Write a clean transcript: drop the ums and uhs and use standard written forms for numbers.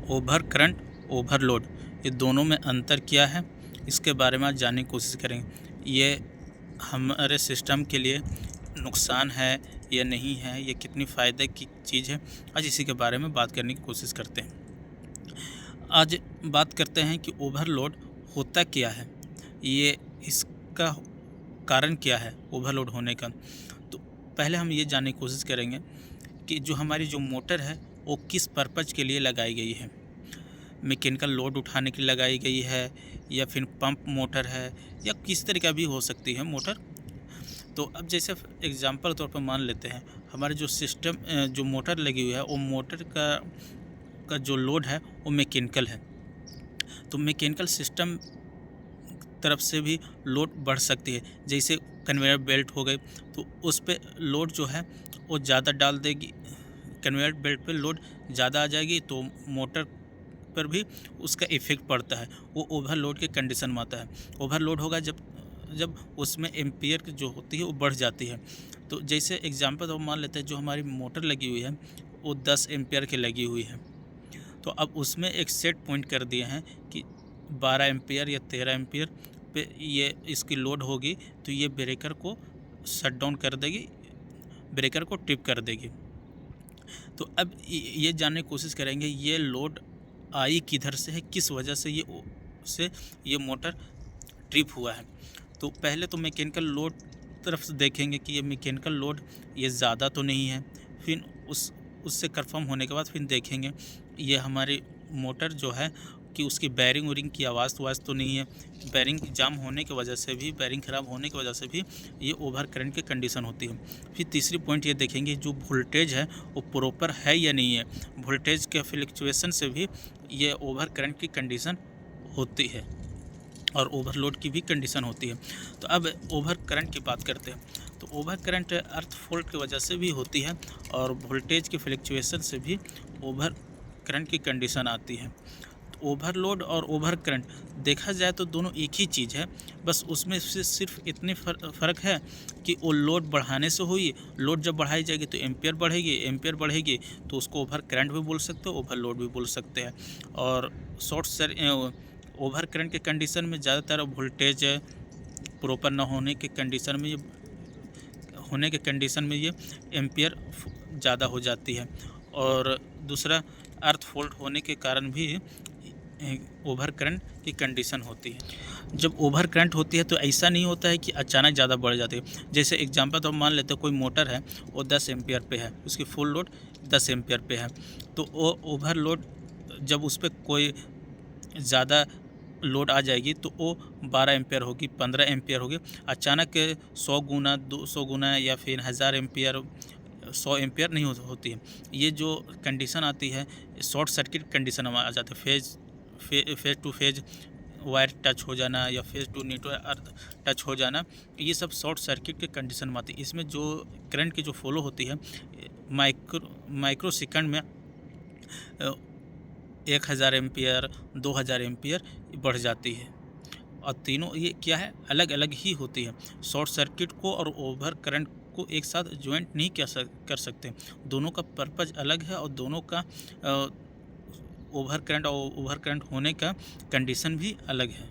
Over current, overload, ये दोनों में अंतर क्या है, इसके बारे में आज जानने की कोशिश करेंगे। ये हमारे सिस्टम के लिए नुकसान है या नहीं है, ये कितनी फ़ायदे की चीज़ है, आज इसी के बारे में बात करने की कोशिश करते हैं। आज बात करते हैं कि ओवरलोड होता क्या है, ये इसका कारण क्या है ओवरलोड होने का। तो पहले हम ये जानने की कोशिश करेंगे कि जो हमारी जो मोटर है वो किस पर्पज़ के लिए लगाई गई है। मैकेनिकल लोड उठाने के लिए लगाई गई है, या फिर पंप मोटर है, या किस तरह का भी हो सकती है मोटर। तो अब जैसे एग्जांपल तौर पर मान लेते हैं, हमारे जो सिस्टम जो मोटर लगी हुई है वो मोटर का जो लोड है वो मैकेनिकल है। तो मैकेनिकल सिस्टम तरफ से भी लोड बढ़ सकती है। जैसे कन्वेयर बेल्ट हो गई, तो उस पे लोड जो है वो ज़्यादा डाल देगी, कन्वेयर बेल्ट पे लोड ज़्यादा आ जाएगी, तो मोटर पर भी उसका इफ़ेक्ट पड़ता है, वो ओवरलोड के कंडीशन में आता है। ओवरलोड होगा जब उसमें एम्पियर जो होती है वो बढ़ जाती है। तो जैसे एग्जांपल तो मान लेते हैं, जो हमारी मोटर लगी हुई है वो 10 एम्पियर की लगी हुई है। तो अब उसमें एक सेट पॉइंट कर दिए हैं कि 12 एम्पियर या 13 एम्पियर पे ये इसकी लोड होगी, तो ये ब्रेकर को शट डाउन कर देगी, ब्रेकर को ट्रिप कर देगी। तो अब ये जानने की कोशिश करेंगे ये लोड आई किधर से है, किस वजह से ये मोटर ट्रिप हुआ है। तो पहले तो मैकेनिकल लोड तरफ से देखेंगे कि ये मैकेनिकल लोड ये ज़्यादा तो नहीं है। फिर उससे कंफर्म होने के बाद फिर देखेंगे ये हमारी मोटर जो है कि उसकी बैरिंग वरिंग की आवाज़ तो नहीं है। बैरिंग जाम होने की वजह से भी, बैरिंग ख़राब होने की वजह से भी ये ओवर करंट की कंडीशन होती है। फिर तीसरी पॉइंट ये देखेंगे जो वोल्टेज है वो प्रॉपर है या नहीं है। वोल्टेज के फ्लक्चुएशन से भी ये ओवर करंट की कंडीशन होती है और ओवरलोड की भी कंडीशन होती है। तो अब ओवर करंट की बात करते हैं। तो ओवर करंट अर्थ फॉल्ट की वजह से भी होती है और वोल्टेज के फ्लक्चुएशन से भी ओवर करंट की कंडीशन आती है। तो ओवरलोड और ओवर करंट देखा जाए तो दोनों एक ही चीज़ है, बस उसमें से सिर्फ इतने फ़र्क है कि वो लोड बढ़ाने से हुई। लोड जब बढ़ाई जाएगी तो एम्पियर बढ़ेगी, एम्पियर बढ़ेगी तो उसको ओवर करंट भी बोल सकते हो, ओवरलोड भी बोल सकते हैं। और ओवर करंट के कंडीशन में ज़्यादातर वोल्टेज प्रॉपर न होने के कंडीशन में ये एम्पियर ज़्यादा हो जाती है। और दूसरा अर्थ फॉल्ट होने के कारण भी ओवर करंट की कंडीशन होती है। जब ओवर करंट होती है तो ऐसा नहीं होता है कि अचानक ज़्यादा बढ़ जाती है। जैसे एग्जांपल तो मान लेते हैं कोई मोटर है वो 10 एम्पियर पे है, उसकी फुल लोड 10 एम्पियर पे है, तो वो ओवरलोड जब उस पर कोई ज़्यादा लोड आ जाएगी तो वो 12 एम्पियर होगी, 15 एम्पियर होगी। अचानक 100 गुना, 200 गुना या फिर 1000 एम्पियर, 100 एम्पियर नहीं होती है। ये जो कंडीशन आती है शॉर्ट सर्किट कंडीशन में आ जाता है। Phase two phase wire touch हो जाना या फेज टू नेटवर्क टच हो जाना, ये सब शॉर्ट सर्किट के कंडीशन में आती है। इसमें जो करंट की जो फ्लो होती है माइक्रो सेकंड में 1000 एम्पियर, 2000 एम्पियर बढ़ जाती है। और तीनों ये क्या है, अलग अलग ही होती है। शॉर्ट सर्किट को और ओवर करंट को एक साथ ज्वाइंट नहीं कर सकते, दोनों का पर्पज़ अलग है और दोनों का ओवर करंट और ओवर करंट होने का कंडीशन भी अलग है।